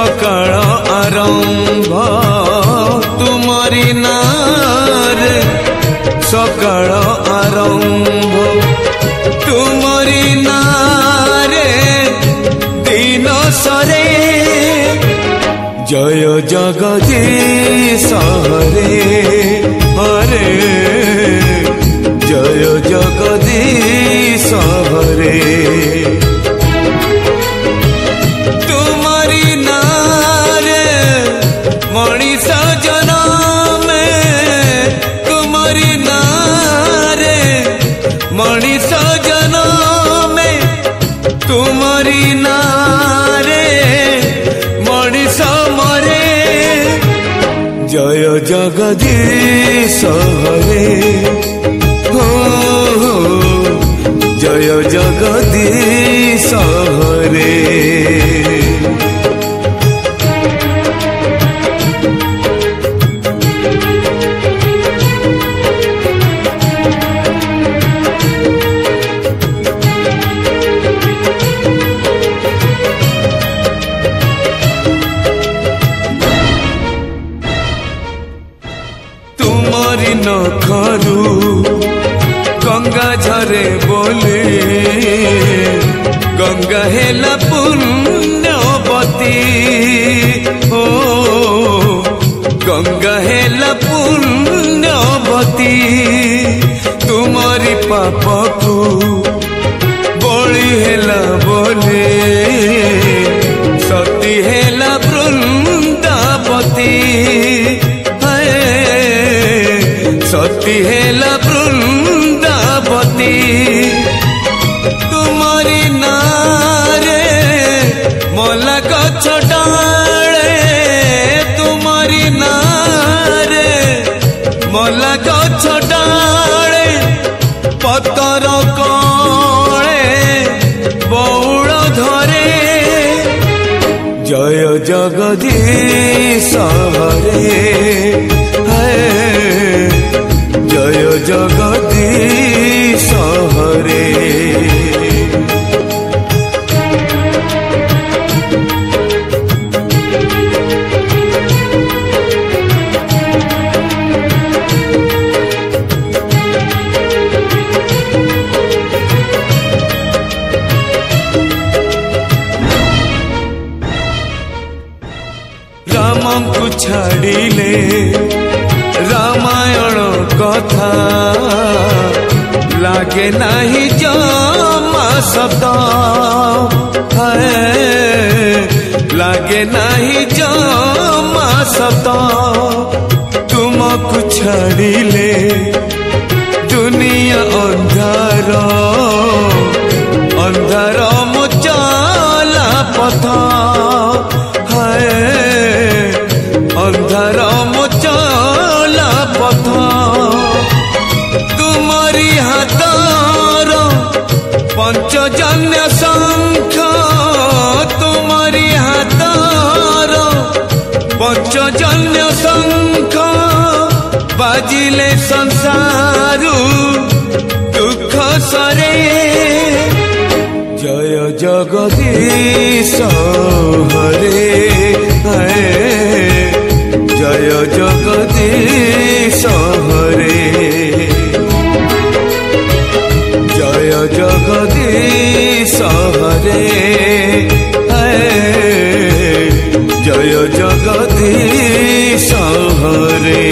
सकाळ आरंभ तुमरी नारे सकाळ आरंभ तुमरी नारे दिन सरे जय जगदीश हरे हरे जय जगदीश हरे तुम्हारी नारे मनीष जन्म तुम्हारी नारे मनीष जन्म तुम्हारी नारे मनीष मरे जय जगदीश हरे जय जगदीश हरे तुमरी नखरू गंगा झरे बोले गंगा हेला पुण्यवती हो गंगा हेला पुण्यवती तुमरी पाप को बलि हेला बोले सती हेला वृंदावती सती हेला वृंदावती तुम्हारी नारे मोला गछ डाले तुम्हारी नारे मोला गछ डाले पतर कले बौल धरे जय जगदीश हरे जय जगदीश हरे राम को छाड़िले रामायण कथा लागे नहीं जमा शब्द है लागे नहीं जमा शब्द तुमको छाड़िले दुनिया अंधार अंधार मुचला पथ है अंधार मुचला पथ तुम्हारी हाथर पंचजन्य शंख तुम्हारी हाथर पंचजन्य शंख बाजिले संसार दुख सरे जय जगदीश हरे जय जगदीश हरे जय जगदीश हरे जय जगदीश हरे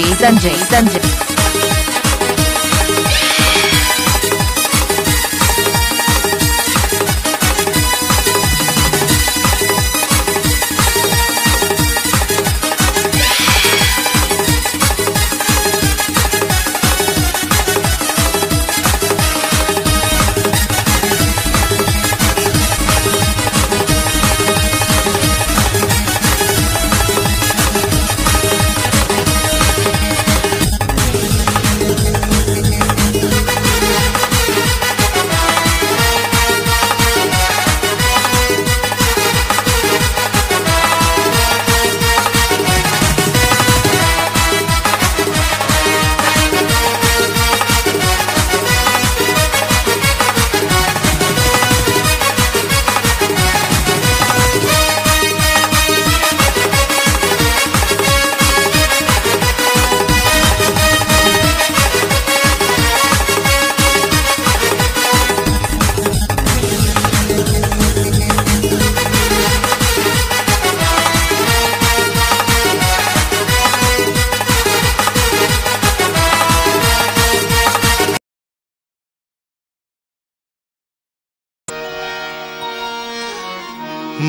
Sanjay.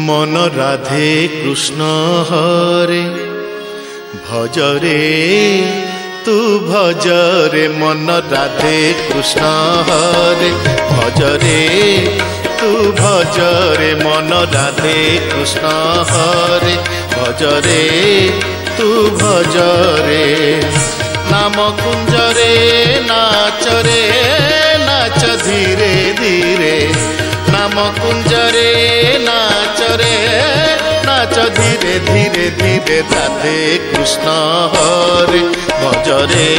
मन राधे कृष्ण हरे भजरे तू भजरे मन राधे कृष्ण हरे भजरे तू भजरे मन राधे कृष्ण हरे भजरे तू भजरे नाम कुंजरे नाचरे नाच धीरे धीरे नाम कुंजरे नाचरे नाच धीरे धीरे धीरे राधे कृष्ण हरे भजरे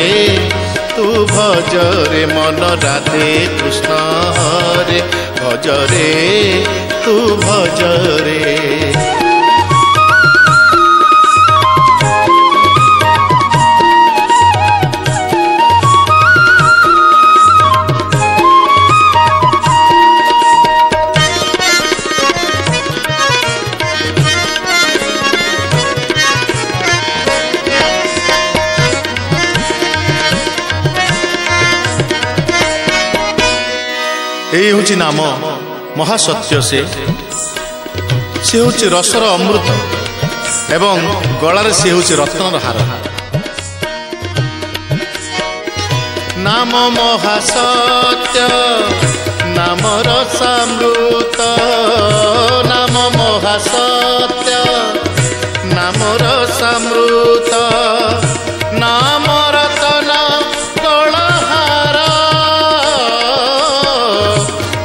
तू भजरे मन राधे कृष्ण हरे भजरे तू भजरे यही हूँ नाम महासत्य से हूँ रसर अमृत एवं गलार से हूँ रत्नर हार नाम महासत्य नाम रसामृत नाम महासत्य नाम रसामृत नाम रतन गलहार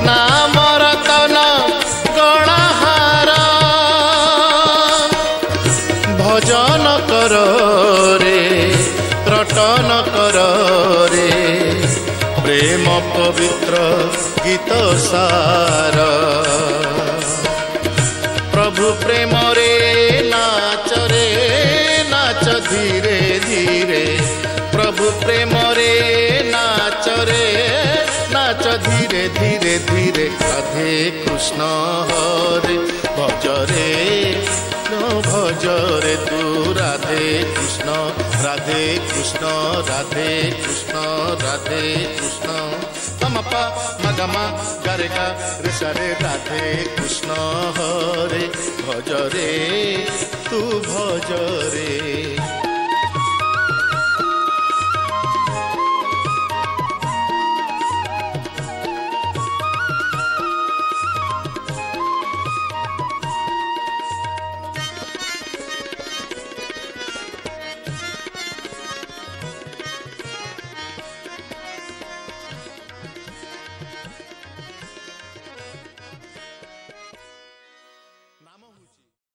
नाम रतन गलहार भजन कर रे रटन कर रे प्रेम पवित्र गीत सार प्रभु प्रेम रे नाच धीरे धीरे प्रभु प्रेम रे नाच धीरे धीरे धीरे राधे कृष्ण हरे भजरे भजरे तू राधे कृष्ण राधे कृष्ण राधे कृष्ण राधे कृष्ण मपा मगमा गरेगा ऋषरे राधे कृष्ण हरे भजरे तू भजरे।